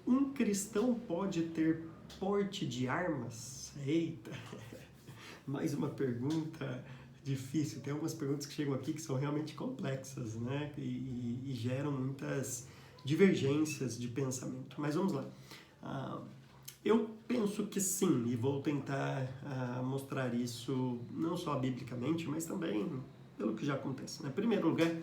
Um cristão pode ter porte de armas? Eita, mais uma pergunta difícil. Tem algumas perguntas que chegam aqui que são realmente complexas, né? E geram muitas divergências de pensamento. Mas vamos lá. Eu penso que sim, e vou tentar mostrar isso não só biblicamente, mas também pelo que já acontece. Em primeiro lugar,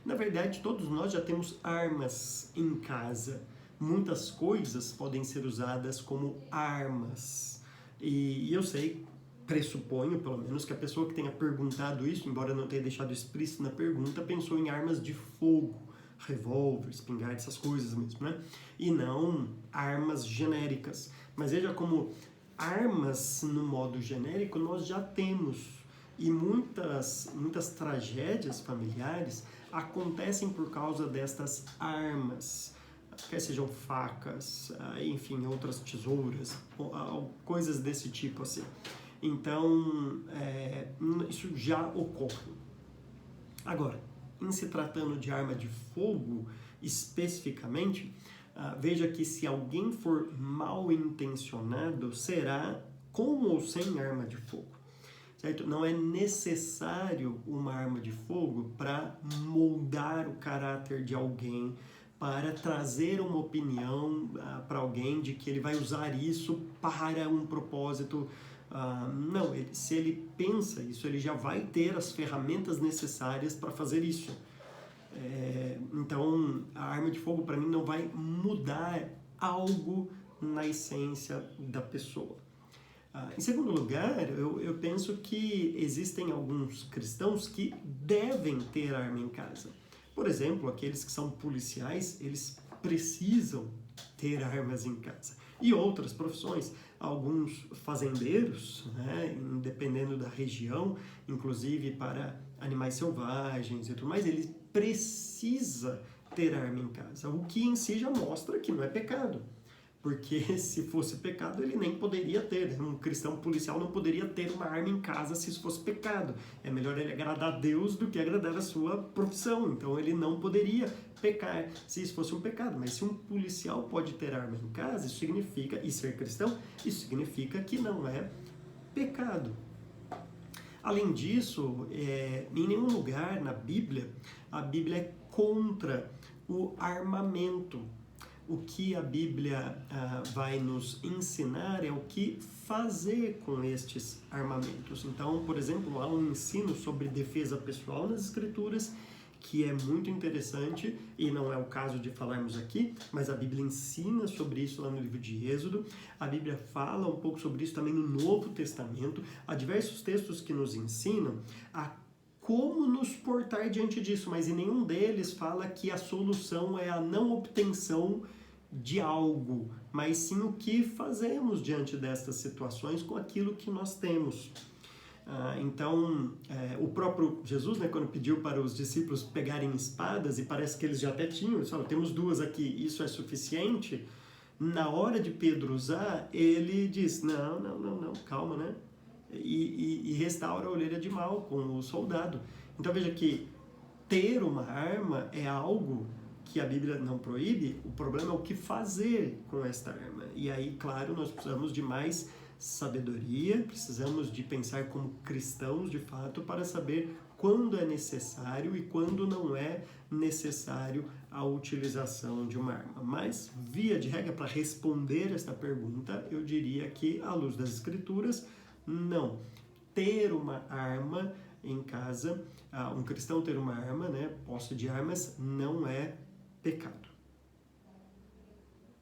na verdade, todos nós já temos armas em casa. Muitas coisas podem ser usadas como armas. E eu sei, pressuponho pelo menos, que a pessoa que tenha perguntado isso, embora não tenha deixado explícito na pergunta, pensou em armas de fogo, revólver, espingarda, essas coisas mesmo, né? E não armas genéricas. Mas veja como armas, no modo genérico, nós já temos. E muitas tragédias familiares acontecem por causa destas armas, quer sejam facas, enfim, outras tesouras, coisas desse tipo assim. Então, isso já ocorre. Agora, em se tratando de arma de fogo, especificamente, veja que se alguém for mal intencionado, será com ou sem arma de fogo. Certo? Não é necessário uma arma de fogo para moldar o caráter de alguém, para trazer uma opinião para alguém de que ele vai usar isso para um propósito. Não, se ele pensa isso, ele já vai ter as ferramentas necessárias para fazer isso. Então, a arma de fogo para mim não vai mudar algo na essência da pessoa. Em segundo lugar, eu penso que existem alguns cristãos que devem ter arma em casa. Por exemplo, aqueles que são policiais, eles precisam ter armas em casa. E outras profissões, alguns fazendeiros, né, dependendo da região, inclusive para animais selvagens e tudo mais, ele precisa ter arma em casa, o que em si já mostra que não é pecado. Porque se fosse pecado, ele nem poderia ter. Um cristão policial não poderia ter uma arma em casa se isso fosse pecado. É melhor ele agradar a Deus do que agradar a sua profissão. Então ele não poderia pecar se isso fosse um pecado. Mas se um policial pode ter arma em casa, isso significa, e ser cristão, isso significa que não é pecado. Além disso, em nenhum lugar na Bíblia, a Bíblia é contra o armamento. O que a Bíblia vai nos ensinar é o que fazer com estes armamentos. Então, por exemplo, há um ensino sobre defesa pessoal nas Escrituras, que é muito interessante, e não é o caso de falarmos aqui, mas a Bíblia ensina sobre isso lá no livro de Êxodo. A Bíblia fala um pouco sobre isso também no Novo Testamento. Há diversos textos que nos ensinam a como nos portar diante disso, mas em nenhum deles fala que a solução é a não obtenção de algo, mas sim o que fazemos diante destas situações com aquilo que nós temos. Então, o próprio Jesus, né, quando pediu para os discípulos pegarem espadas, e parece que eles já até tinham, eles falaram, temos duas aqui, isso é suficiente? Na hora de Pedro usar, ele diz, não, calma, né? E restaura a orelha de mal com o soldado. Então veja que ter uma arma é algo que a Bíblia não proíbe, o problema é o que fazer com esta arma. E aí, claro, nós precisamos de mais sabedoria, precisamos de pensar como cristãos de fato para saber quando é necessário e quando não é necessário a utilização de uma arma. Mas, via de regra, para responder esta pergunta, eu diria que, à luz das Escrituras, não. Ter uma arma em casa, um cristão ter uma arma, né, posse de armas, não é pecado.